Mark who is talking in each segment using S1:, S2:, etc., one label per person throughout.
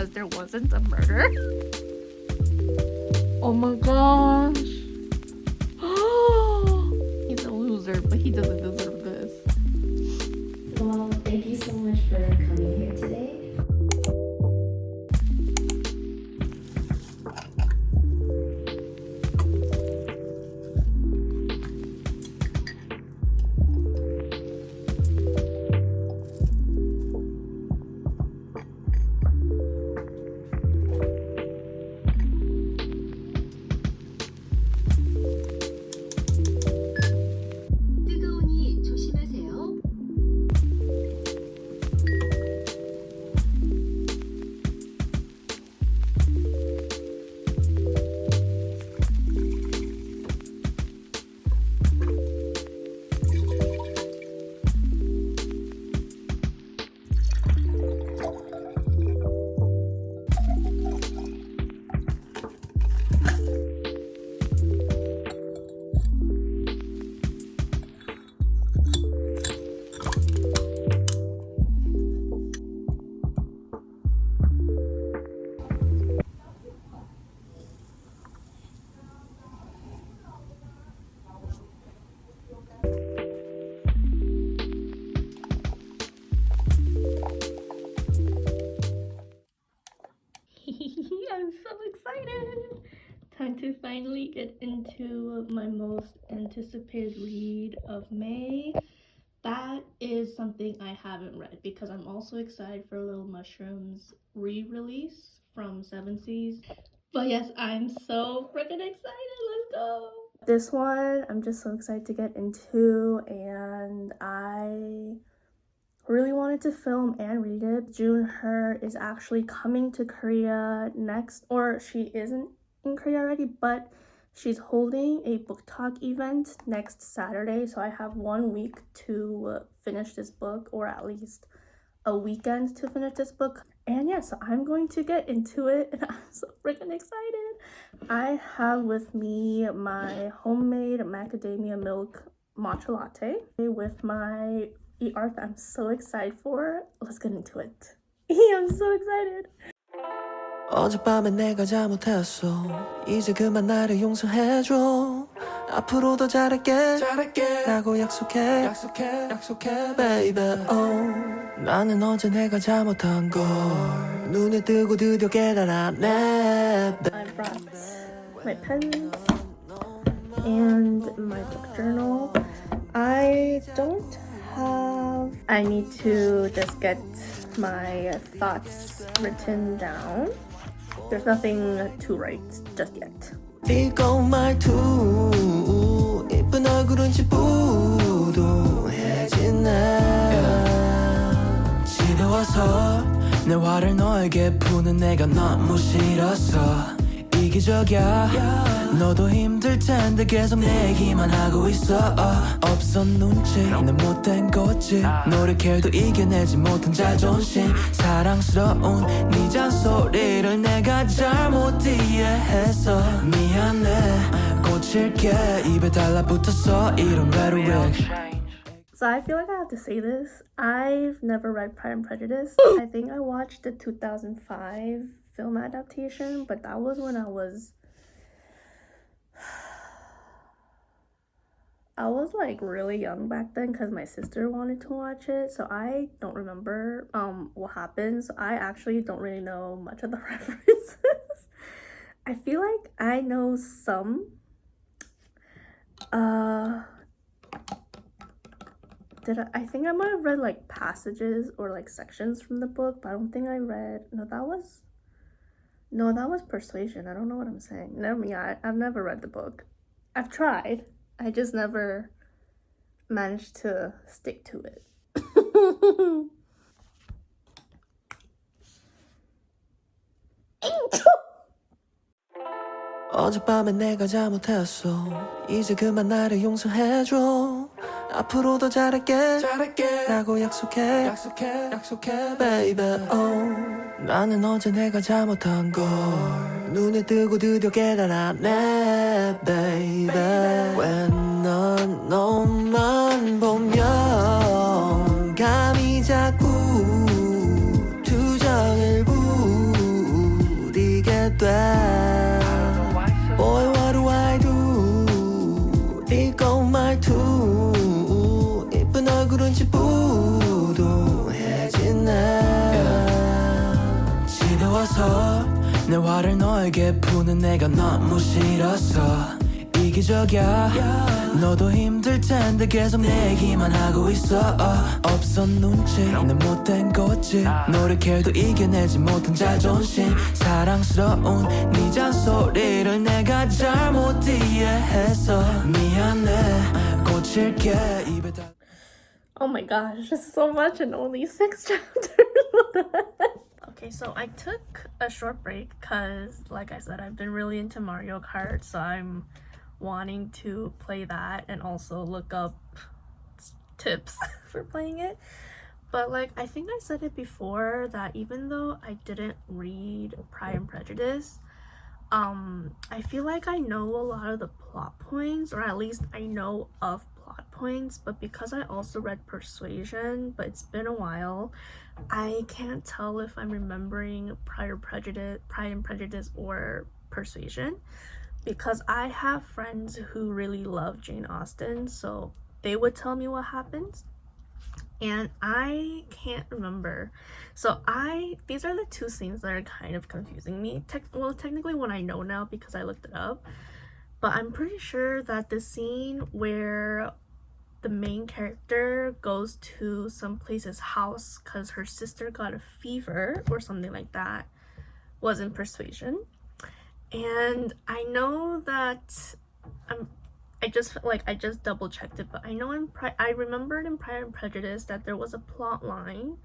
S1: because there wasn't a murder. Oh my gosh. He's a loser, but he doesn't deserve this.
S2: Well, thank you so much for coming here today.
S1: I'm so excited! Time to finally get into my most anticipated read of May. That is something I haven't read because I'm also excited for Little Mushroom's re-release from Seven Seas. But yes, I'm so freaking excited. Let's go! This one I'm just so excited to get into, and I really wanted to film and read it. June Hur is actually coming to Korea next, or she isn't in Korea already, but she's holding a book talk event next Saturday, so I have 1 week to finish this book, or at least a weekend to finish this book. And yeah, so I'm going to get into it, and I'm so freaking excited. I have with me my homemade macadamia milk matcha latte with my art that I'm so excited for. Let's get into it. I'm so excited.
S3: 어젯밤에 내가 잘못했어. 이제 그만 나를 용서해줘. 앞으로 더 잘할게 라고 약속해 baby. 나는 어제 내가 잘못한 걸 눈에 뜨고 드디어 깨달았네.
S1: I brought my pens and my book journal. I don't have... I need to just get my thoughts written down. There's nothing to write just yet.
S3: 이거 말투 이쁜 얼굴은 지푸둥해지네. 집에 와서 내 화를 너에게 푸는 내가 너무 싫었어. 이기적이야 너도 힘들 텐데 계속 내 얘기만 하고 있어. 없어 눈치 내 못된 거지. 노력해도 이겨내지 못한 자존심. 사랑스러운 네 잔소리를 내가 잘못 이해해서 미안해. 고칠게 입에 달라붙었어 이런 rhetoric.
S1: So I feel like I have to say this. I've never read Pride and Prejudice. I think I watched the 2005 film adaptation, but that was when I was like really young back then because my sister wanted to watch it, so I don't remember what happened. So I actually don't really know much of the references. I feel like I know some. I think I might have read like passages or like sections from the book, but I don't think I read. No, that was Persuasion. I don't know what I'm saying. I've never read the book. I've tried. I just never managed to stick to it.
S3: 어젯밤에 내가 잘못했어. 이제 그만 나를 용서해줘. 앞으로 더 잘할게 라고 약속해 baby. 나는 어제 내가 잘못한 걸 눈에 뜨고 드디어 깨달았네 baby. 왜 넌 너만 보면 감이 자꾸 투정을 부려. 화를 너에게 푸는 내가 너무 싫었어 이기적이야 너도 힘들 텐데 계속 내 얘기만 하고 있어 없어 눈치 난 못된 거지 노력해도 이겨내지 못한 자존심 사랑스러운 네 잔소리를 내가 잘못 이해해서 미안해 고칠게 입에 다
S1: Oh my gosh, this is so much and only 6 chapters. Okay, so I took a short break because, like I said, I've been really into Mario Kart, so I'm wanting to play that and also look up tips for playing it. But like I think I said it before that even though I didn't read Pride and Prejudice, I feel like I know a lot of the plot points, or at least I know of plot points, but because I also read Persuasion, but it's been a while, I can't tell if I'm remembering Pride and Prejudice or Persuasion, because I have friends who really love Jane Austen, so they would tell me what happens and I can't remember. So these are the two scenes that are kind of confusing me. Technically one I know now because I looked it up, but I'm pretty sure that the scene where the main character goes to someplace's house because her sister got a fever or something like that was in Persuasion. And I know that I just double checked it, but I know I remembered in Pride and Prejudice that there was a plot line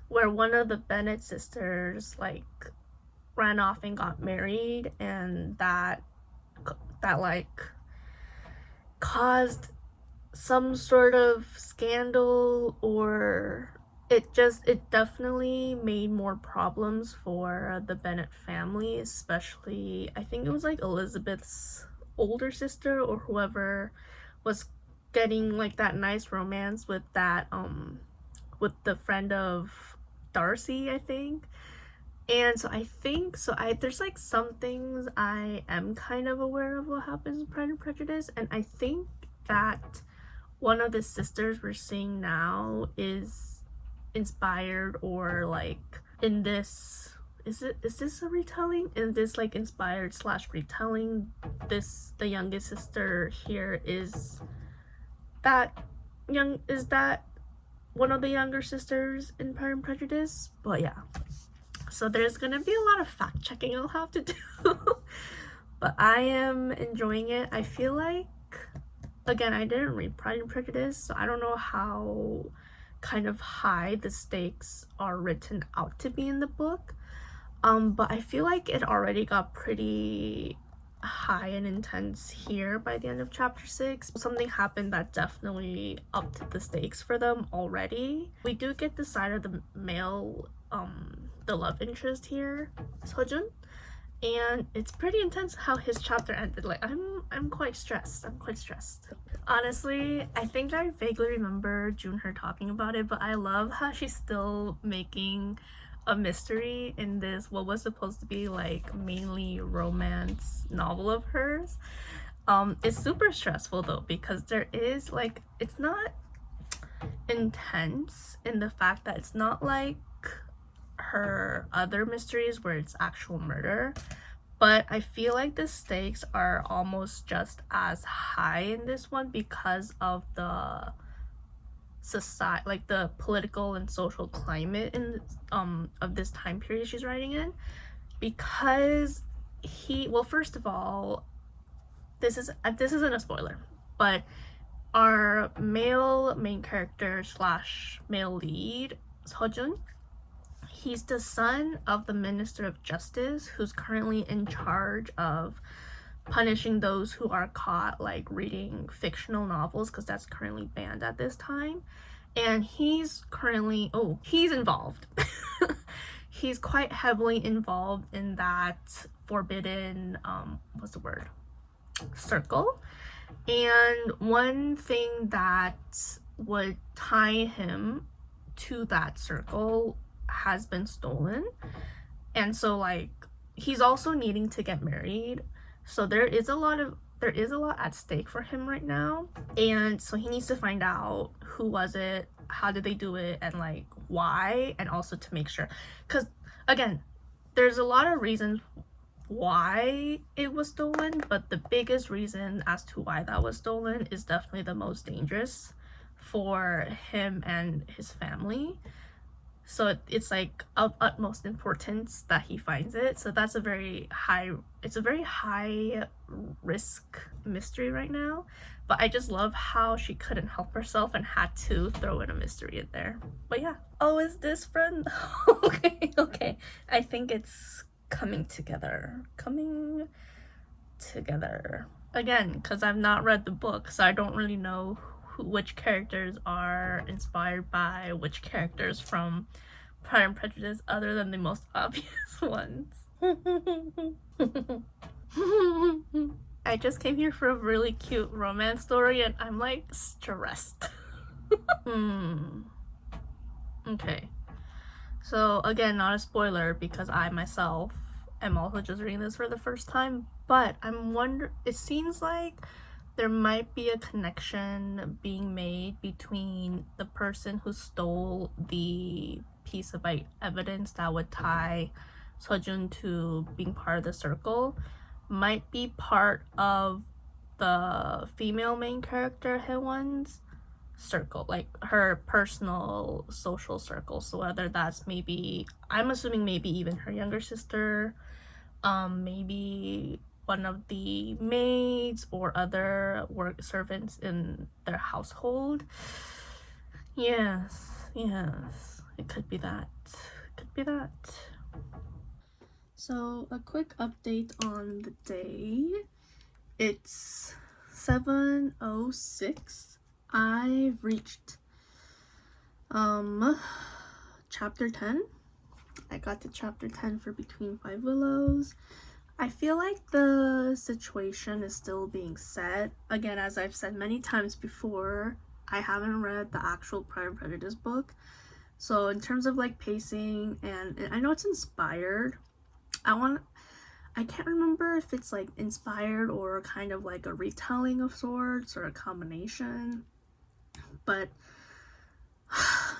S1: where one of the Bennet sisters like ran off and got married, and that like caused some sort of scandal, or it definitely made more problems for the Bennet family, especially I think it was like Elizabeth's older sister or whoever was getting like that nice romance with that with the friend of Darcy, I think. And so there's like some things I am kind of aware of what happens in Pride and Prejudice, and I think that one of the sisters we're seeing now is inspired, or like in this is this a retelling? In this like inspired / retelling, the youngest sister here is that one of the younger sisters in Pride and Prejudice. But yeah, so there's gonna be a lot of fact checking I'll have to do. But I am enjoying it. I feel like, again, I didn't read Pride and Prejudice, so I don't know how kind of high the stakes are written out to be in the book. But I feel like it already got pretty high and intense here by the end of chapter 6. Something happened that definitely upped the stakes for them already. We do get the side of the male, the love interest here, Sejun, and it's pretty intense how his chapter ended. Like I'm quite stressed. Honestly, I think I vaguely remember June Hur talking about it, but I love how she's still making a mystery in this what was supposed to be like mainly romance novel of hers. It's super stressful though, because there is like, it's not intense in the fact that it's not like her other mysteries where it's actual murder, but I feel like the stakes are almost just as high in this one because of the society, like the political and social climate in of this time period she's writing in. Because first of all, this isn't a spoiler, but our male main character / male lead, Sejun, he's the son of the Minister of Justice, who's currently in charge of punishing those who are caught like reading fictional novels, because that's currently banned at this time. And he's involved. He's quite heavily involved in that forbidden circle. And one thing that would tie him to that circle has been stolen, and so like he's also needing to get married, so there is a lot at stake for him right now. And so he needs to find out who was it, how did they do it, and like why, and also to make sure, because again, there's a lot of reasons why it was stolen, but the biggest reason as to why that was stolen is definitely the most dangerous for him and his family. So it's like of utmost importance that he finds it. So that's a very high risk mystery right now. But I just love how she couldn't help herself and had to throw in a mystery in there. But yeah. Oh, is this friend? Okay. I think it's coming together. Again, because I've not read the book, so I don't really know which characters are inspired by which characters from Pride and Prejudice other than the most obvious ones. I just came here for a really cute romance story and I'm like stressed. Okay. So again, not a spoiler because I myself am also just reading this for the first time, but it seems like there might be a connection being made between the person who stole the piece of evidence that would tie Sejun to being part of the circle, might be part of the female main character Haewon's circle, like her personal social circle. So whether that's maybe, I'm assuming maybe even her younger sister, maybe one of the maids or other work servants in their household. Yes, it could be that. So a quick update on the day. It's 7:06. I've reached chapter 10. I got to chapter 10 for Behind Five Willows. I feel like the situation is still being set. Again, as I've said many times before, I haven't read the actual Pride and Prejudice book. So in terms of like pacing, and I know it's inspired. I can't remember if it's like inspired or kind of like a retelling of sorts or a combination. But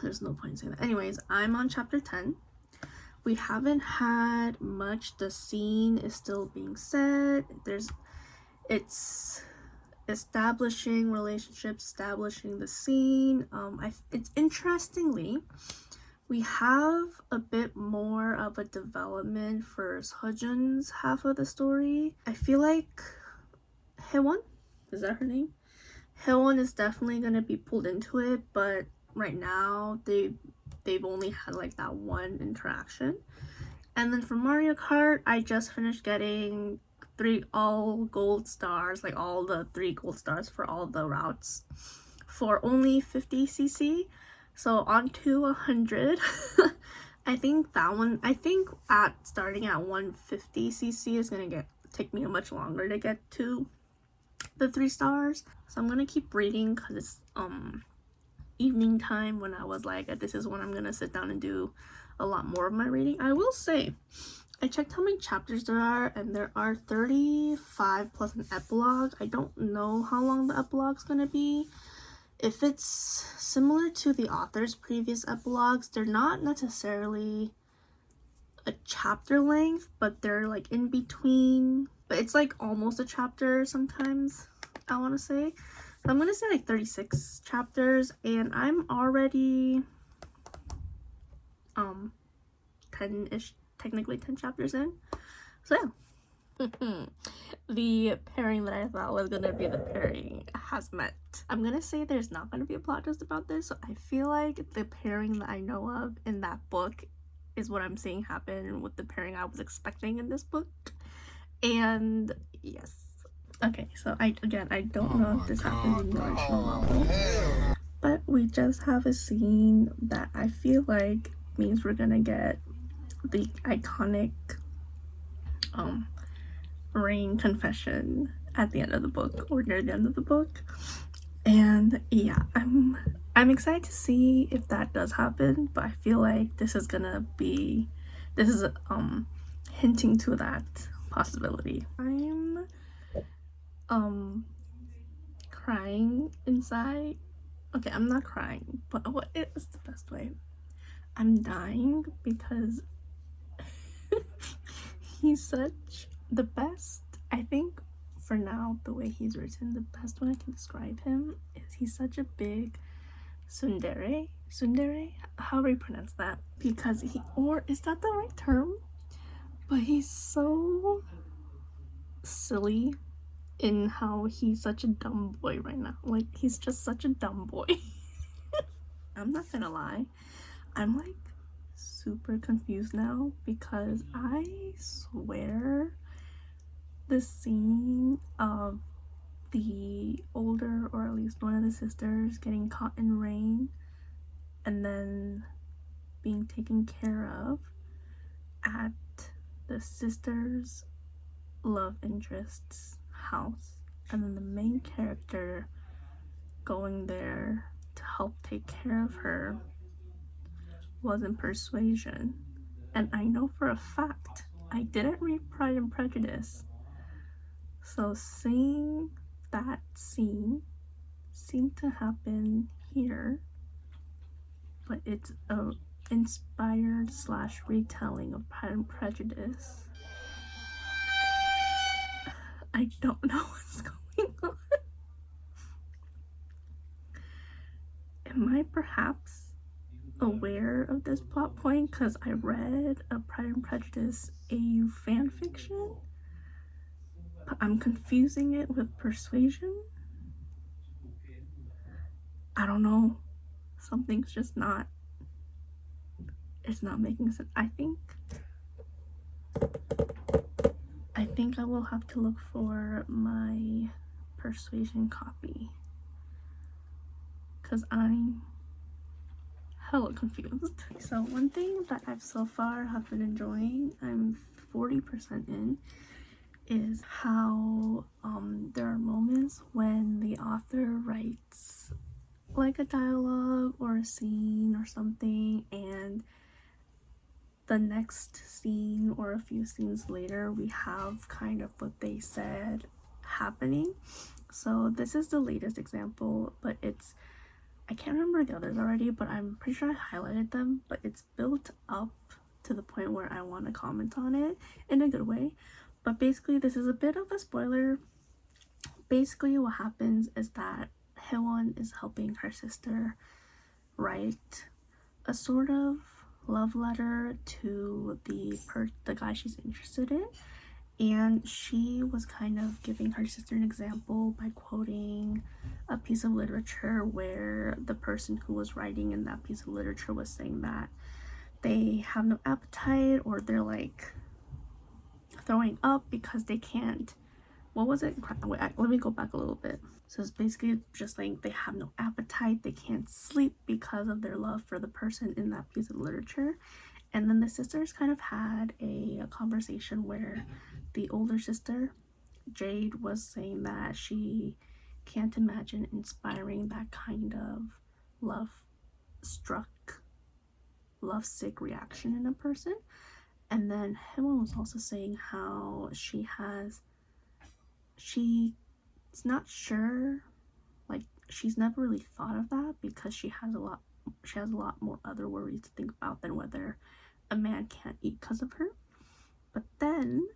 S1: there's no point in saying that. Anyways, I'm on chapter 10. We haven't had much. The scene is still being set. It's establishing relationships, establishing the scene. It's interestingly, we have a bit more of a development for Sejun's half of the story. I feel like Haewon, is that her name? Haewon is definitely gonna be pulled into it, but right now they've only had like that one interaction. And then for Mario Kart, I just finished getting all gold stars, like all the 3 gold stars for all the routes for only 50cc. So on to 100. I think starting at 150cc is gonna take me much longer to get to the 3 stars. So I'm gonna keep reading because it's evening time when I was like, this is when I'm gonna sit down and do a lot more of my reading. I will say, I checked how many chapters there are, and there are 35 plus an epilogue. I don't know how long the epilogue's gonna be. If it's similar to the author's previous epilogues, they're not necessarily a chapter length, but they're like in between. But it's like almost a chapter sometimes, I want to say. So I'm going to say like 36 chapters, and I'm already 10-ish, technically 10 chapters in. So yeah. The pairing that I thought was gonna be the pairing has met. I'm gonna say there's not gonna be a plot twist about this, so I feel like the pairing that I know of in that book is what I'm seeing happen with the pairing I was expecting in this book. And yes. Okay, so I don't know if this happens in the original novel, but we just have a scene that I feel like means we're gonna get the iconic Rain confession at the end of the book, or near the end of the book. And yeah, I'm excited to see if that does happen, but I feel like this is hinting to that possibility. I'm crying inside. Okay, I'm not crying, but what is the best way? I'm dying because he's such the best, I think, for now, the way he's written, the best way I can describe him is he's such a big tsundere, however you pronounce that, because he, or is that the right term? But he's so silly in how he's such a dumb boy right now. Like, he's just such a dumb boy. I'm not gonna lie, I'm like super confused now because I swear the scene of the older, or at least one of the sisters, getting caught in rain and then being taken care of at the sister's love interest's house, and then the main character going there to help take care of her was in Persuasion. And I know for a fact I didn't read Pride and Prejudice, so seeing that scene seemed to happen here, but it's a inspired slash retelling of Pride and Prejudice. I don't know what's going on. Am I perhaps aware of this plot point because I read a Pride and Prejudice AU fanfiction? But I'm confusing it with Persuasion? I don't know. Something's just not, it's not making sense. I think I will have to look for my Persuasion copy because I'm hella confused. So one thing that I've so far have been enjoying, I'm 40% in, is how there are moments when the author writes like a dialogue or a scene or something, and the next scene or a few scenes later we have kind of what they said happening. So this is the latest example, but it's, I can't remember the others already, but I'm pretty sure I highlighted them, but it's built up to the point where I want to comment on it in a good way. But basically, this is a bit of a spoiler. Basically, what happens is that Hewon is helping her sister write a sort of love letter to the guy she's interested in, and she was kind of giving her sister an example by quoting a piece of literature where the person who was writing in that piece of literature was saying that they have no appetite, or they're like throwing up because they can't, what was it? Wait, let me go back a little bit. So it's basically just like they have no appetite, they can't sleep because of their love for the person in that piece of literature. And then the sisters kind of had a conversation where the older sister, Jade, was saying that she can't imagine inspiring that kind of love-sick reaction in a person. And then Hema was also saying how she's not sure, like she's never really thought of that because she has a lot more other worries to think about than whether a man can't eat because of her. But then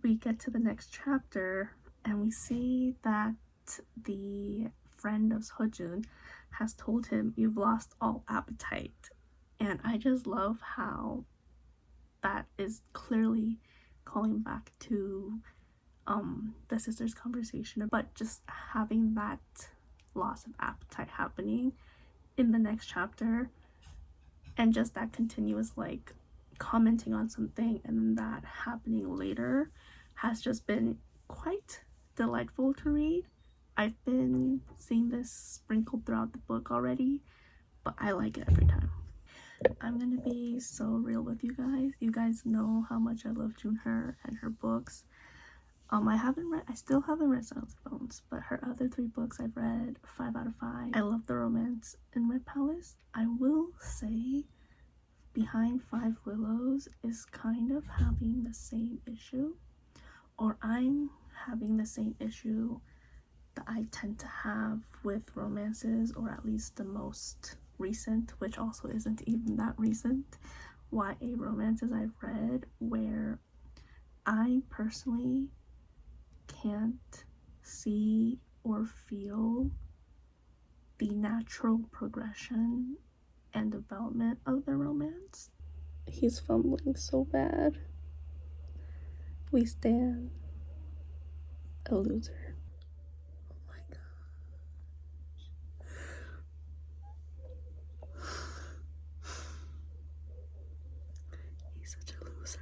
S1: we get to the next chapter and we see that the friend of Sojun has told him, "You've lost all appetite." And I just love how that is clearly calling back to the sisters' conversation, but just having that loss of appetite happening in the next chapter, and just that continuous like commenting on something and then that happening later has just been quite delightful to read. I've been seeing this sprinkled throughout the book already, but I like it every time. I'm gonna be so real with you guys. You guys know how much I love June Hur and her books. I still haven't read Silence of Bones, but her other 3 books I've read 5 out of 5. I love the romance in Red Palace. I will say Behind Five Willows is kind of having the same issue, or I'm having the same issue that I tend to have with romances, or at least the most recent, which also isn't even that recent, YA romances I've read, where I personally can't see or feel the natural progression and development of the romance. He's fumbling so bad. We stand a loser. Oh my god. He's such a loser.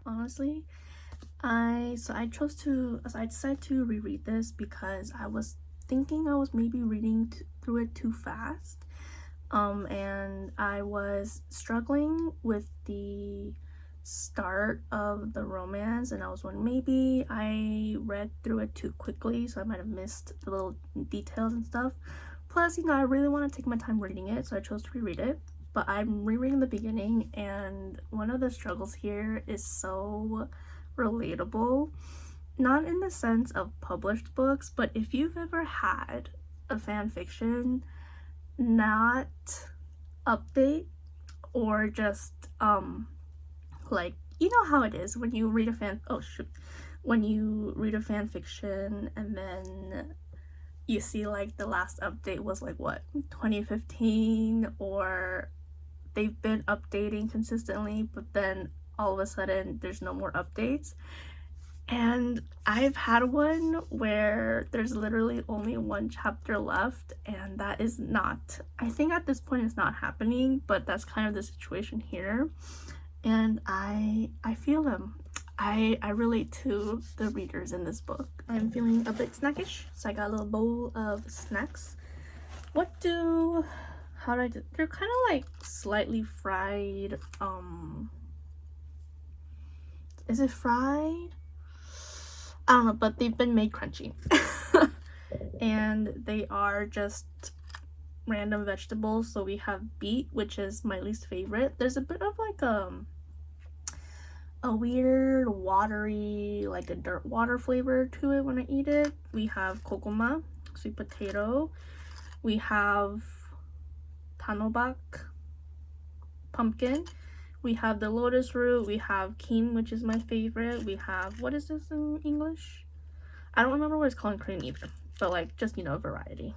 S1: Honestly, I decided to reread this because I was thinking I was maybe reading through it too fast, and I was struggling with the start of the romance, and I was wondering maybe I read through it too quickly, so I might have missed the little details and stuff. Plus, I really want to take my time reading it, so I chose to reread it. But I'm rereading the beginning, and one of the struggles here is so relatable. Not in the sense of published books, but if you've ever had a fan fiction not update, or just like, you know how it is when you read a when you read a fan fiction and then you see like the last update was like what, 2015, or they've been updating consistently, but then all of a sudden there's no more updates. And I've had one where there's literally only one chapter left, and that is not, I think at this point it's not happening, but that's kind of the situation here. And I feel them. I relate to the readers in this book. I'm feeling a bit snackish, so I got a little bowl of snacks. How do I do? They're kind of like slightly fried. Is it fried? I don't know, but they've been made crunchy. And they are just random vegetables. So we have beet, which is my least favorite. There's a bit of like a weird watery, like a dirt water flavor to it when I eat it. We have kokoma, sweet potato. We have tanobak, pumpkin. We have the lotus root. We have kim, which is my favorite. We have, what is this in English? I don't remember what it's called in Korean either, but like just, variety.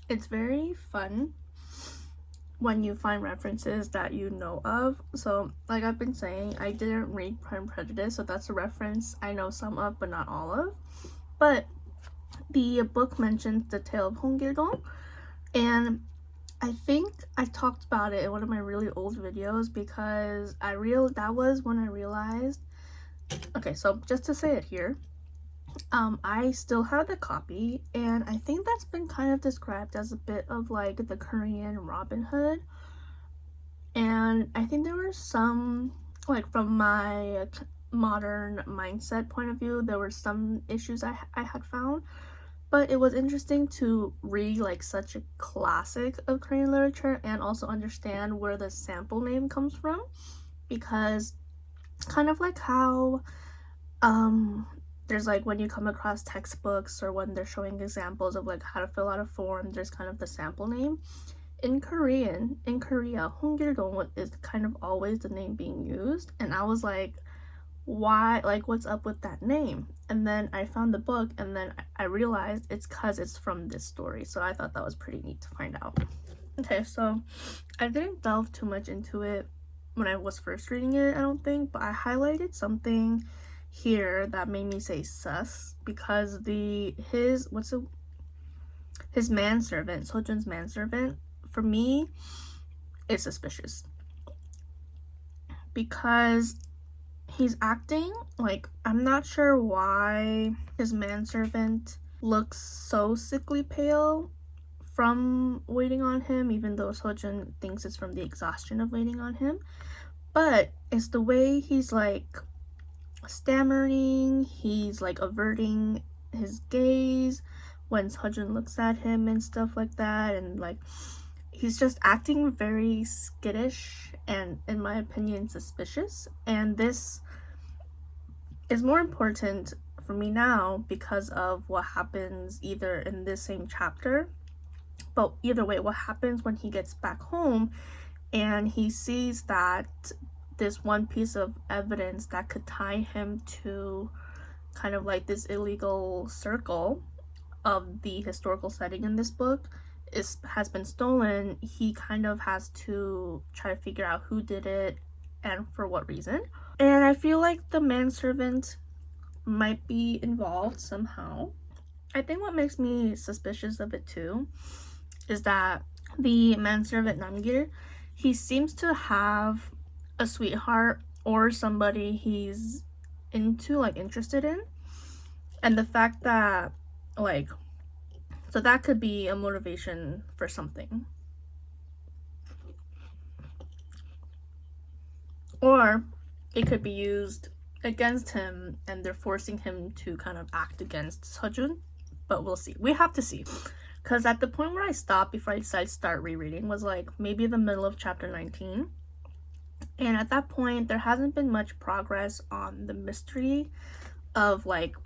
S1: It's very fun when you find references that you know of. So like I've been saying, I didn't read Pride and Prejudice, so that's a reference I know some of but not all of. But the book mentions the tale of Hongil-dong, and I think I talked about it in one of my really old videos because that was when I realized, okay, so just to say it here, I still have the copy, and I think that's been kind of described as a bit of like the Korean Robin Hood. And I think there were some, like from my modern mindset point of view, there were some issues I had found. But it was interesting to read like such a classic of Korean literature and also understand where the sample name comes from, because kind of like how there's like when you come across textbooks or when they're showing examples of like how to fill out a form, there's kind of the sample name. In Korea, Honggil-dong is kind of always the name being used, and I was like, why, like, what's up with that name? And then I found the book, and then I realized it's because it's from this story, so I thought that was pretty neat to find out. Okay, so I didn't delve too much into it when I was first reading it, I don't think, but I highlighted something here that made me say sus, because his manservant, Sojun's manservant, for me, is suspicious. Because he's acting like, I'm not sure why his manservant looks so sickly pale from waiting on him, even though Sojun thinks it's from the exhaustion of waiting on him. But it's the way he's like stammering, he's like averting his gaze when Sojun looks at him and stuff like that, and like he's just acting very skittish and, in my opinion, suspicious. And this is more important for me now because of what happens either in this same chapter, but either way, what happens when he gets back home and he sees that this one piece of evidence that could tie him to kind of like this illegal circle of the historical setting in this book has been stolen. He kind of has to try to figure out who did it and for what reason. And I feel like the manservant might be involved somehow. I think what makes me suspicious of it too is that the manservant Namgil, he seems to have a sweetheart or somebody he's into, like interested in. And the fact that like, so that could be a motivation for something. Or it could be used against him and they're forcing him to kind of act against Sejun. But we'll see. We have to see. Because at the point where I stopped before I decided to start rereading was like maybe the middle of chapter 19. And at that point, there hasn't been much progress on the mystery of like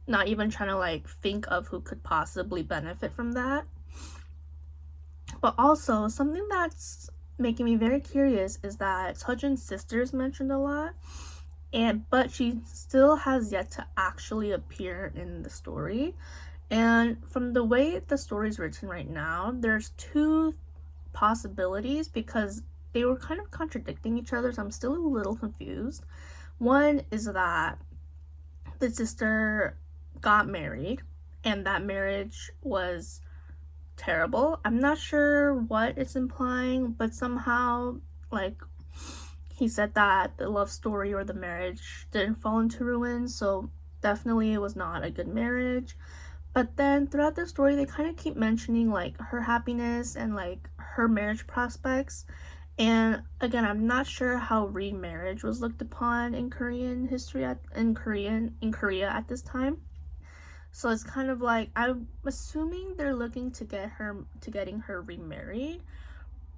S1: not even trying to like think of who could possibly benefit from that. But also something that's making me very curious is that Sejun's sister is mentioned a lot, but she still has yet to actually appear in the story. And from the way the story is written right now, there's two possibilities because they were kind of contradicting each other, so I'm still a little confused. One is that the sister got married and that marriage was terrible. I'm not sure what it's implying, but somehow like he said that the love story or the marriage didn't fall into ruin, so definitely it was not a good marriage. But then throughout the story they kind of keep mentioning like her happiness and like her marriage prospects. And again, I'm not sure how remarriage was looked upon in Korean history in Korea at this time. So it's kind of like, I'm assuming they're looking to getting her remarried.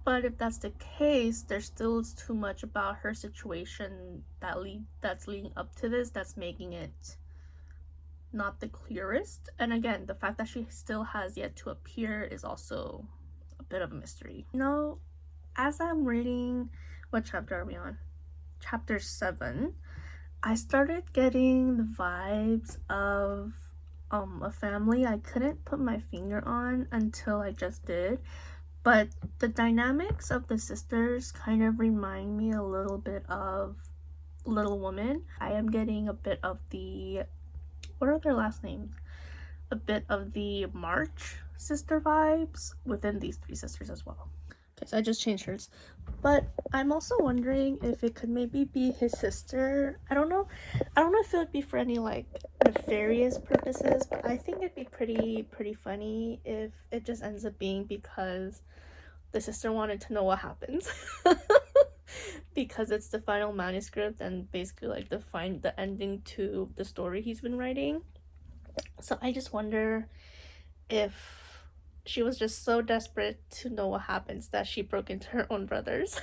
S1: But if that's the case, there still is too much about her situation that's leading up to this that's making it not the clearest. And again, the fact that she still has yet to appear is also a bit of a mystery. You know, as I'm reading, what chapter are we on? Chapter 7. I started getting the vibes of a family I couldn't put my finger on until I just did, but the dynamics of the sisters kind of remind me a little bit of Little Women. I am getting a bit of the, what are their last names? A bit of the March sister vibes within these three sisters as well. Okay, so I just changed hers. But I'm also wondering if it could maybe be his sister. I don't know if it would be for any like nefarious purposes, but I think it'd be pretty funny if it just ends up being because the sister wanted to know what happens. Because it's the final manuscript and basically like the ending to the story he's been writing. So I just wonder if she was just so desperate to know what happens that she broke into her own brother's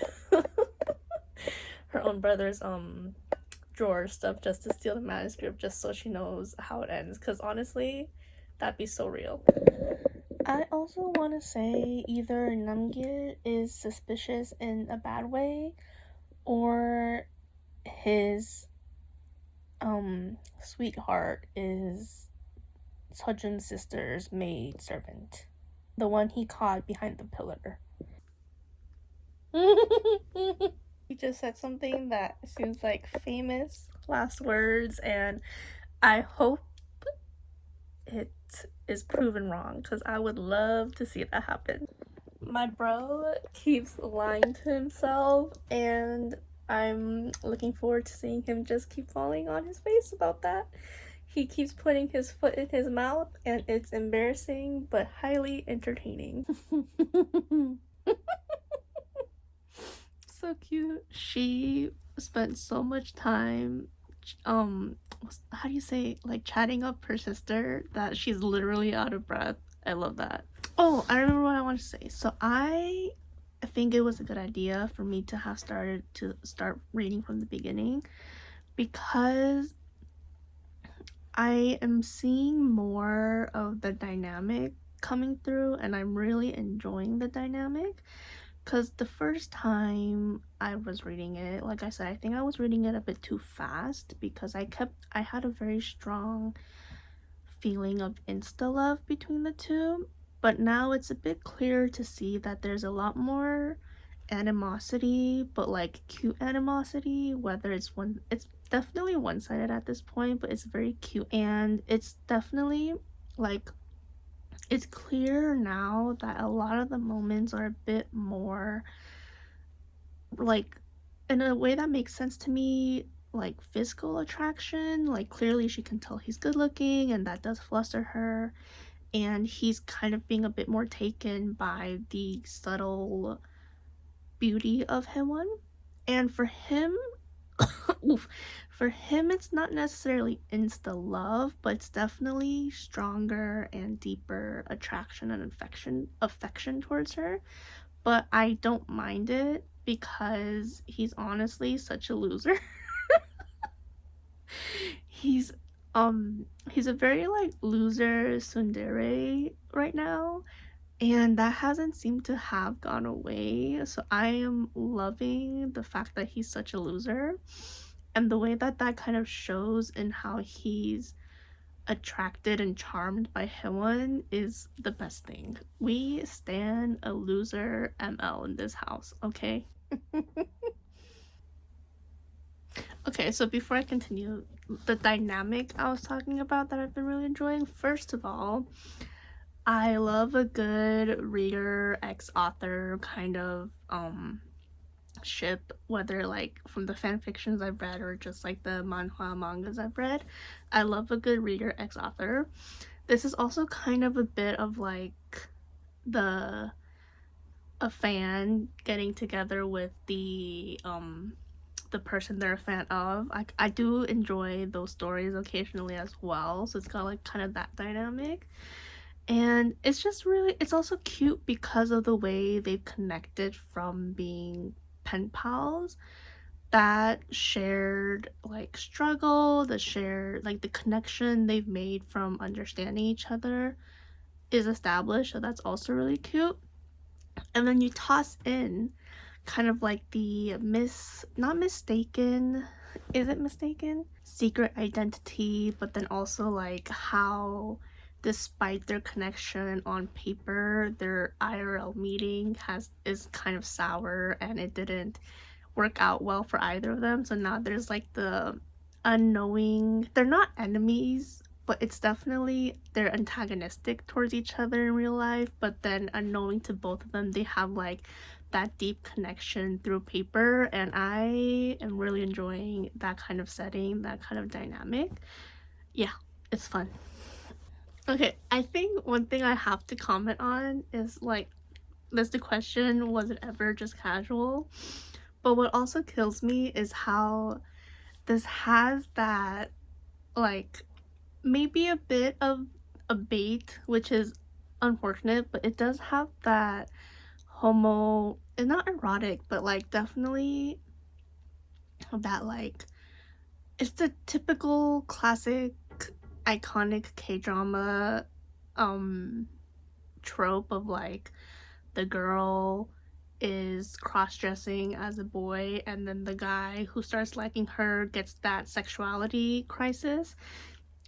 S1: drawer stuff just to steal the manuscript just so she knows how it ends, because honestly, that'd be so real. I also want to say either Namgil is suspicious in a bad way, or his sweetheart is Sejun's sister's maid servant, the one he caught behind the pillar. He just said something that seems like famous last words, and I hope it is proven wrong, because I would love to see that happen. My bro keeps lying to himself, and I'm looking forward to seeing him just keep falling on his face about that. He keeps putting his foot in his mouth, and it's embarrassing but highly entertaining. So cute. She spent so much time how do you say, like, chatting up her sister that she's literally out of breath. I love that. Oh, I remember what I wanted to say. So I think it was a good idea for me to have start reading from the beginning, because I am seeing more of the dynamic coming through, and I'm really enjoying the dynamic. Because the first time I was reading it, like I said, I think I was reading it a bit too fast, because I had a very strong feeling of insta-love between the two. But now it's a bit clearer to see that there's a lot more animosity, but like cute animosity, whether it's definitely one-sided at this point, but it's very cute. And it's definitely like, it's clear now that a lot of the moments are a bit more like, in a way that makes sense to me, like physical attraction. Like, clearly she can tell he's good looking, and that does fluster her, and he's kind of being a bit more taken by the subtle beauty of Hewon. And for him, oof, for him it's not necessarily insta love, but it's definitely stronger and deeper attraction and affection towards her. But I don't mind it, because he's honestly such a loser. he's he's a very like loser tsundere right now, and that hasn't seemed to have gone away. So I am loving the fact that he's such a loser, and the way that that kind of shows in how he's attracted and charmed by Hewon is the best thing. We stand a loser ML in this house, okay? Okay, so before I continue, the dynamic I was talking about that I've been really enjoying, first of all, I love a good reader ex-author kind of ship, whether like from the fan fictions I've read or just like the mangas I've read. I love a good reader ex-author. This is also kind of a bit of like a fan getting together with the person they're a fan of. I do enjoy those stories occasionally as well, so it's got like kind of that dynamic. And it's just really, it's also cute because of the way they've connected from being pen pals. That shared like struggle, the shared like the connection they've made from understanding each other is established, so that's also really cute. And then you toss in kind of like the not mistaken, is it mistaken? Secret identity, but then also like how despite their connection on paper, their IRL meeting is kind of sour, and it didn't work out well for either of them. So now there's like the unknowing, they're not enemies, but it's definitely they're antagonistic towards each other in real life, but then unknowing to both of them, they have like that deep connection through paper, and I am really enjoying that kind of setting, that kind of dynamic. Yeah, it's fun. Okay, I think one thing I have to comment on is like, there's the question, was it ever just casual? But what also kills me is how this has that like maybe a bit of a bait, which is unfortunate, but it does have that homo, and not erotic, but like definitely that like it's the typical classic iconic K-drama trope of like the girl is cross-dressing as a boy and then the guy who starts liking her gets that sexuality crisis.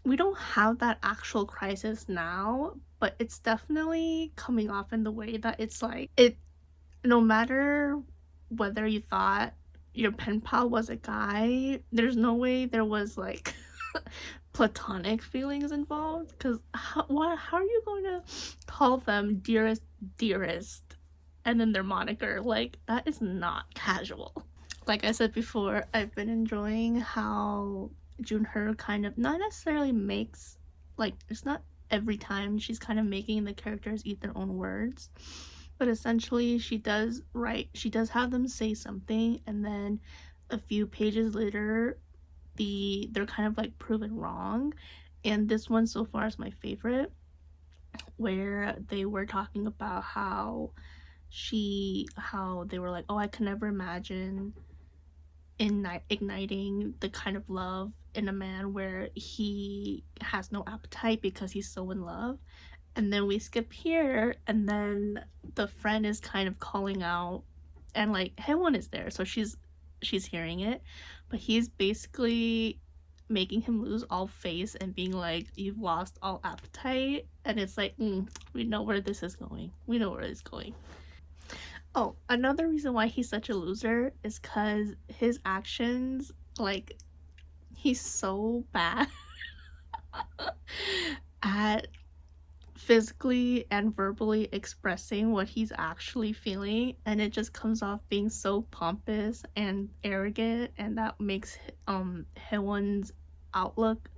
S1: We don't have that actual crisis now, but it's definitely coming off in the way that it's like it, no matter whether you thought your pen pal was a guy, there's no way there was like platonic feelings involved, because how are you going to call them dearest and then their moniker? Like, that is not casual. Like I said before, I've been enjoying how June Hur kind of not necessarily makes, like, it's not every time she's kind of making the characters eat their own words, but essentially she does have them say something, and then a few pages later they're kind of like proven wrong. And this one so far is my favorite, where they were talking about how they were like, oh, I can never imagine igniting the kind of love in a man where he has no appetite because he's so in love. And then we skip here, and then the friend is kind of calling out, and like Haewon is there, so she's hearing it, but he's basically making him lose all face and being like, you've lost all appetite. And it's like, we know where this is going. We know where it's going. Oh, another reason why he's such a loser is because his actions, like, he's so bad at physically and verbally expressing what he's actually feeling, and it just comes off being so pompous and arrogant, and that makes Haewon's outlook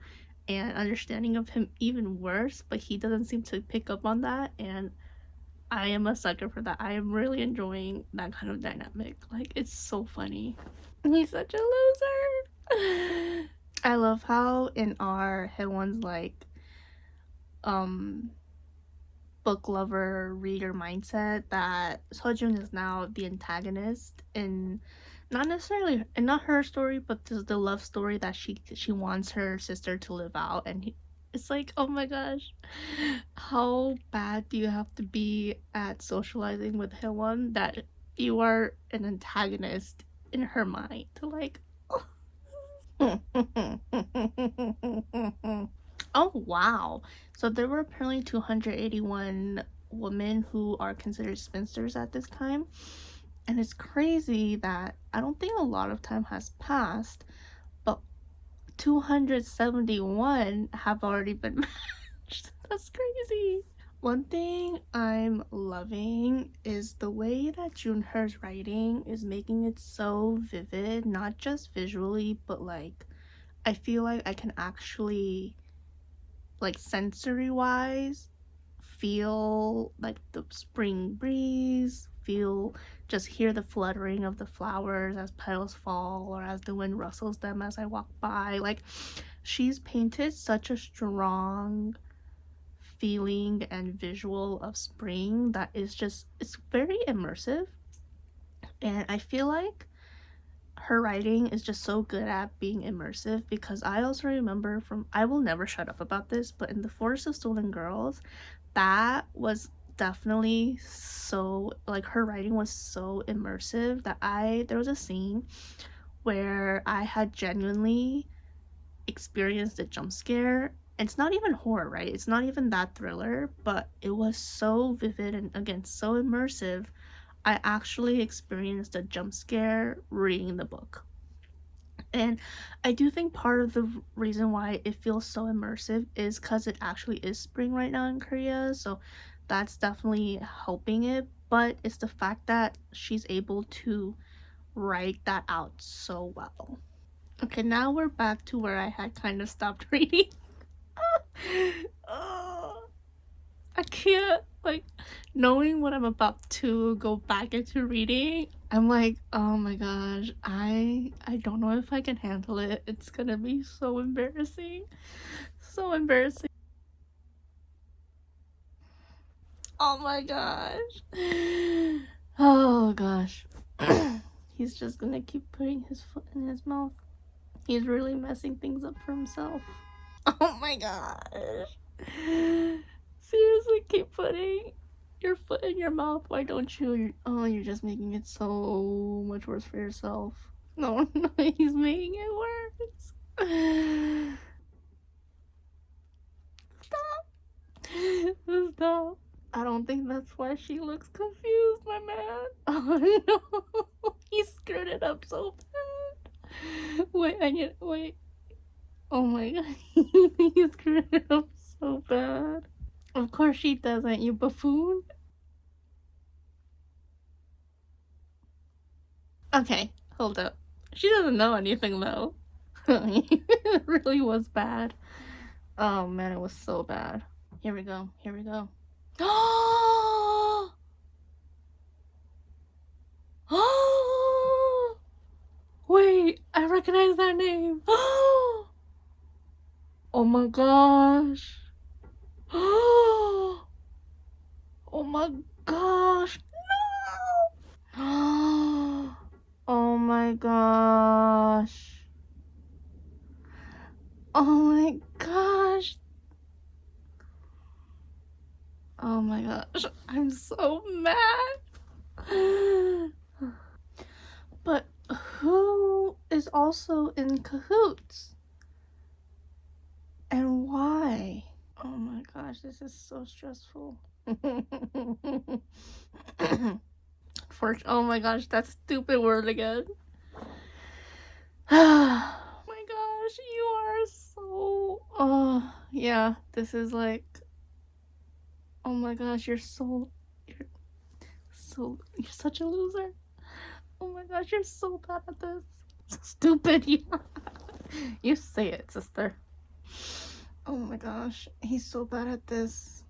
S1: and understanding of him even worse, but he doesn't seem to pick up on that, and I am a sucker for that. I am really enjoying that kind of dynamic. Like, it's so funny. He's such a loser. I love how in our Haewon's like book lover reader mindset that Sejun is now the antagonist in not her story, but the love story that she wants her sister to live out. And it's like, oh my gosh, how bad do you have to be at socializing with Haewon that you are an antagonist in her mind to like Oh wow. So there were apparently 281 women who are considered spinsters at this time. And it's crazy that I don't think a lot of time has passed, but 271 have already been matched. That's crazy. One thing I'm loving is the way that June Hur's writing is making it so vivid, not just visually, but like I feel like I can actually, like, sensory wise, feel like the spring breeze, just hear the fluttering of the flowers as petals fall or as the wind rustles them as I walk by. Like, she's painted such a strong feeling and visual of spring that is just, it's very immersive. And I feel like her writing is just so good at being immersive, because I also remember I will never shut up about this, but in The Forest of Stolen Girls, that was definitely so, like, her writing was so immersive that there was a scene where I had genuinely experienced a jump scare. It's not even horror, right? It's not even that thriller, but it was so vivid and again so immersive. I actually experienced a jump scare reading the book. And I do think part of the reason why it feels so immersive is because it actually is spring right now in Korea, so that's definitely helping it. But it's the fact that she's able to write that out so well. Okay, now we're back to where I had kind of stopped reading. I can't, like, knowing what I'm about to go back into reading, I'm like, oh my gosh, I don't know if I can handle it. It's gonna be so embarrassing. So embarrassing. Oh my gosh. Oh gosh. He's just gonna keep putting his foot in his mouth. He's really messing things up for himself. Oh my gosh. Seriously, keep putting your foot in your mouth. Why don't you? You're just making it so much worse for yourself. No, no, he's making it worse. Stop. Stop. I don't think that's why she looks confused, my man. Oh no. He screwed it up so bad. Wait. Oh my god. He screwed it up so bad. Of course she doesn't, you buffoon. Okay, hold up. She doesn't know anything though. It really was bad. Oh man, it was so bad. Here we go. Oh! Oh! Wait, I recognize that name. Oh! Oh my gosh. Oh! Oh my gosh. No! Oh my gosh. Oh my gosh. Oh my gosh. I'm so mad. But who is also in cahoots? And why? Oh my gosh, this is so stressful. Oh my gosh, that stupid word again. Oh my gosh, you are so. Oh, yeah, this is like. Oh my gosh, you're such a loser. Oh my gosh, you're so bad at this. Stupid. You say it, sister. Oh my gosh, he's so bad at this.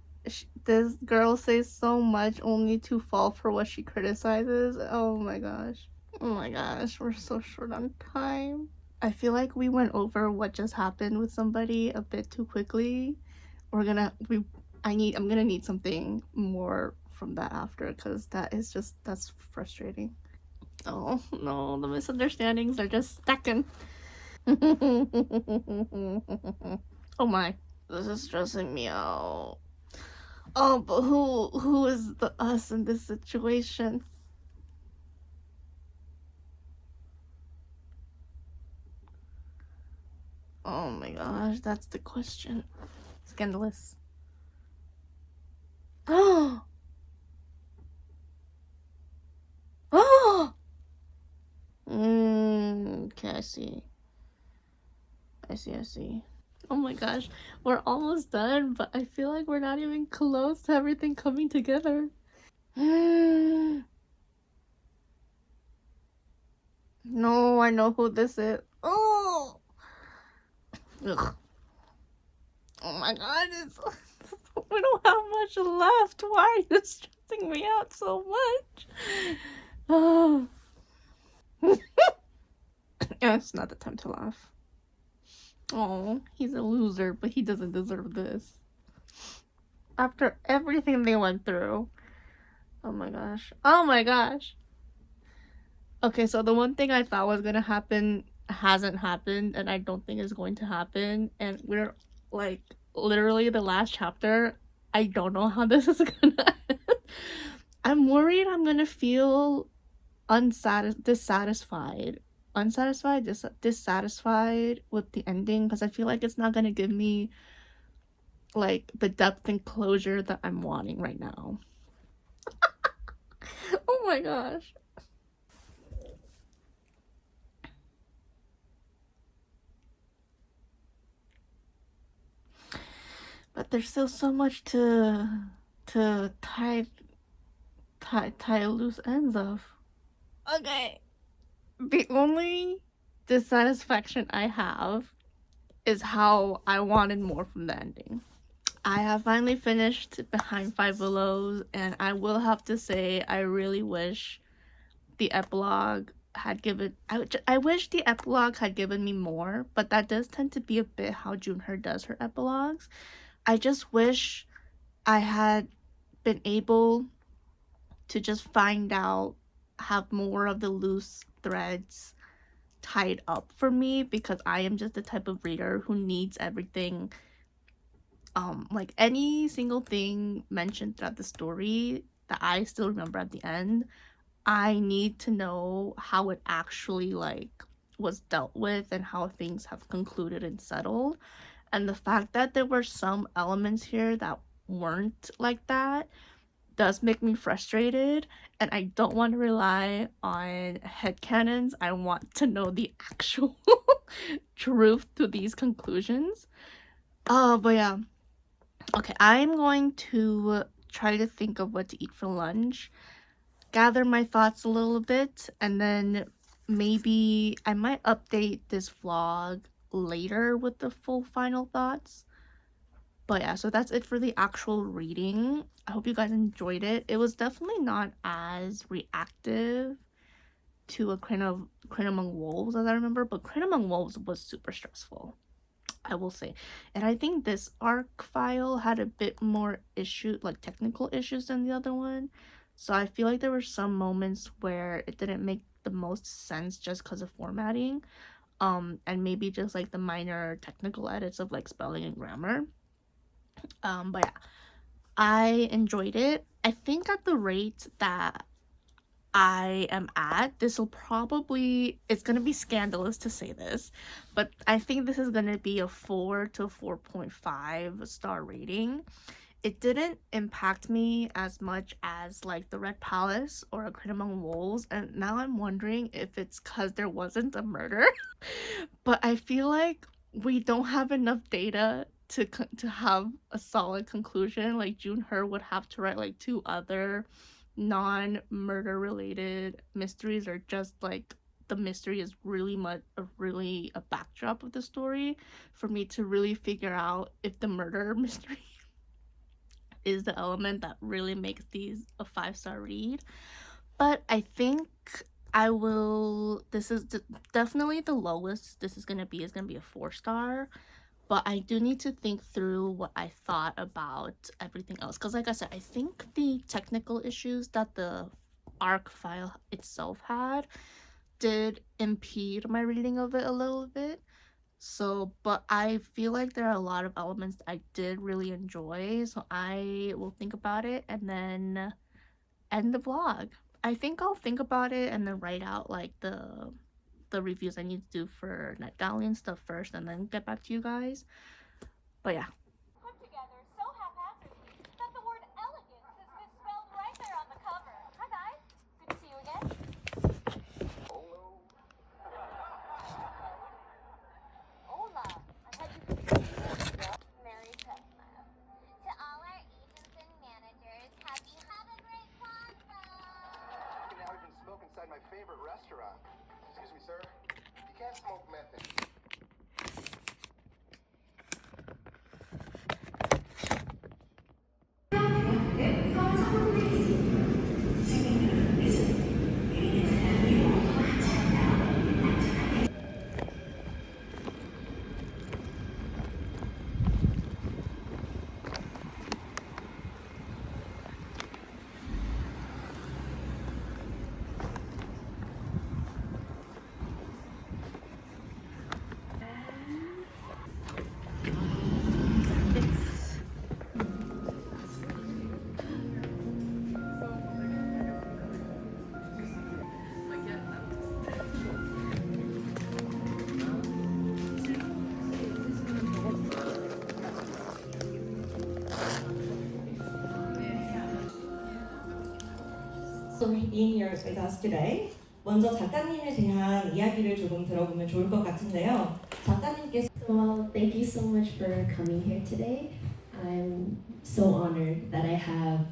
S1: This girl says so much only to fall for what she criticizes. Oh my gosh. Oh my gosh, we're so short on time. I feel like we went over what just happened with somebody a bit too quickly. I'm gonna need something more from that after, because that's frustrating. Oh no, the misunderstandings are just stacking. Oh my, this is stressing me out. Oh, but who is the us in this situation? Oh my gosh, that's the question. Scandalous. Oh! Oh! Okay, I see. Oh my gosh, we're almost done, but I feel like we're not even close to everything coming together. No, I know who this is. Oh! Ugh. Oh my god, we don't have much left. Why are you stressing me out so much? Oh. It's not the time to laugh. Oh, he's a loser, but he doesn't deserve this. After everything they went through. Oh my gosh. Okay, so the one thing I thought was gonna happen hasn't happened, and I don't think is going to happen. And we're like literally the last chapter. I don't know how this is gonna end. I'm worried I'm gonna feel dissatisfied with the ending, because I feel like it's not gonna give me like the depth and closure that I'm wanting right now. Oh my gosh. But there's still so much to tie loose ends of. Okay. The only dissatisfaction I have is how I wanted more from the ending. I have finally finished Behind Five Willows, and I will have to say I really wish the epilogue had given. I wish the epilogue had given me more, but that does tend to be a bit how June Hur does her epilogues. I just wish I had been able to just find out, have more of the loose threads tied up for me because I am just the type of reader who needs everything, like any single thing mentioned throughout the story that I still remember at the end. I need to know how it actually like was dealt with and how things have concluded and settled. And the fact that there were some elements here that weren't like that does make me frustrated, and I don't want to rely on headcanons. I want to know the actual truth to these conclusions. But yeah. Okay, I'm going to try to think of what to eat for lunch, gather my thoughts a little bit, and then maybe I might update this vlog later with the full final thoughts. But yeah, so that's it for the actual reading. I hope you guys enjoyed it. It was definitely not as reactive to a Crane Among Wolves as I remember, but Crane Among Wolves was super stressful, I will say. And I think this arc file had a bit more like technical issues than the other one. So I feel like there were some moments where it didn't make the most sense just because of formatting. And maybe just like the minor technical edits of like spelling and grammar. But yeah, I enjoyed it. I think at the rate that I am at, this will probably, it's gonna be scandalous to say this, but I think this is gonna be a 4 to 4.5 star rating. It didn't impact me as much as like the Red Palace or A Crate Among Wolves, and now I'm wondering if it's because there wasn't a murder. But I feel like we don't have enough data to have a solid conclusion. Like June Hur would have to write like 2 other non-murder related mysteries, or just like the mystery is really a backdrop of the story for me to really figure out if the murder mystery is the element that really makes these a 5-star read. But I think I will, this is definitely the lowest this is gonna be a 4-star. But I do need to think through what I thought about everything else. Because like I said, I think the technical issues that the arc file itself had did impede my reading of it a little bit. So, but I feel like there are a lot of elements that I did really enjoy. So I will think about it and then end the vlog. I think I'll think about it and then write out like the reviews I need to do for NetGalley and stuff first, and then get back to you guys. But yeah.
S4: Put together so haphazardly that the word elegance is misspelled right there on the cover. Hi guys, good to see you again. Hello. Hola. I had you Merry Christmas. To all our agents and managers, happy have a great Kwanzaa.
S5: Now I've been smoking inside my favorite restaurant. Excuse me, sir. You can't smoke meth in.
S6: in here with us today. 먼저 작가님에 대한 이야기를 조금 들어보면 좋을 것 같은데요. 작가님께서
S2: Well, thank you so much for coming here today. I'm so honored that I have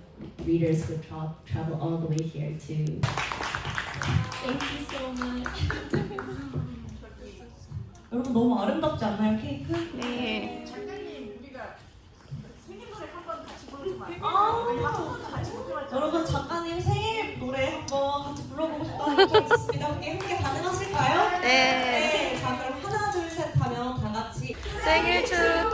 S2: readers who travel all the way here to. Thank you so much.
S6: 여러분 너무 아름답지 않나요, 케이크?
S1: 네.
S7: 작가님 우리가 생일 노래 한번 같이 부르지 마. 같이 부르지 말자.
S6: 여러분 작가님 생일 노래 한번 같이 불러보고 싶다는 요청이 있었습니다. 함께 가능하실까요?
S1: 네.
S6: 자 그럼 하나 둘 셋 하면 다 같이
S1: 생일 축하.